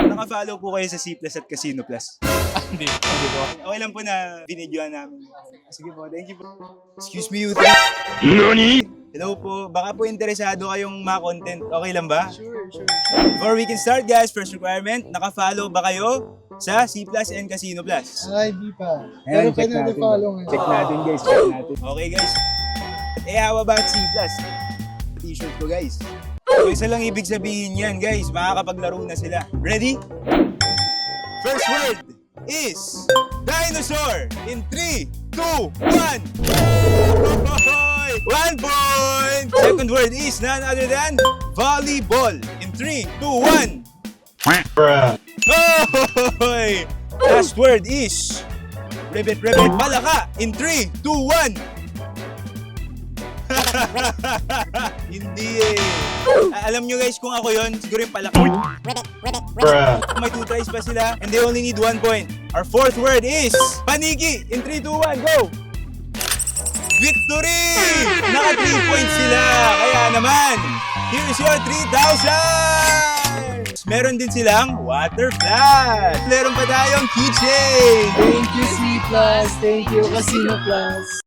Naka-follow po kayo sa C Plus at Casino Plus. Hindi. Hindi po. Okay lang po na binidyoan namin. Sige po, thank you bro. Excuse me, you three. NANI? Hello po, baka po interesado kayong ma-content. Okay lang ba? Sure. Before we can start guys, first requirement, naka-follow ba kayo sa C Plus and Casino Plus? Ay, di pa. Ayan, Pero pwede natin follow ngayon. Check natin guys, check natin. Okay guys. How about C Plus? T-shirt ko guys. So isa lang ibig sabihin yan guys, makakapaglaro na sila. Ready? First word is dinosaur in 3, 2, 1. 1 point! Second word is none other than volleyball in 3, 2, 1. Hoy! Last word is ribbit, palaka in 3, 2, 1. Hindi eh. Alam nyo guys kung ako yon, siguro yung palaka. May 2 tries pa sila and they only need 1 point. Our fourth word is paniki in 3, 2, 1, go! Victory! Naka 3 points sila. Kaya naman, here's your 3,000! Meron din silang water flash. Meron pa tayong keychain. Thank you, C+. Thank you, Casino Plus.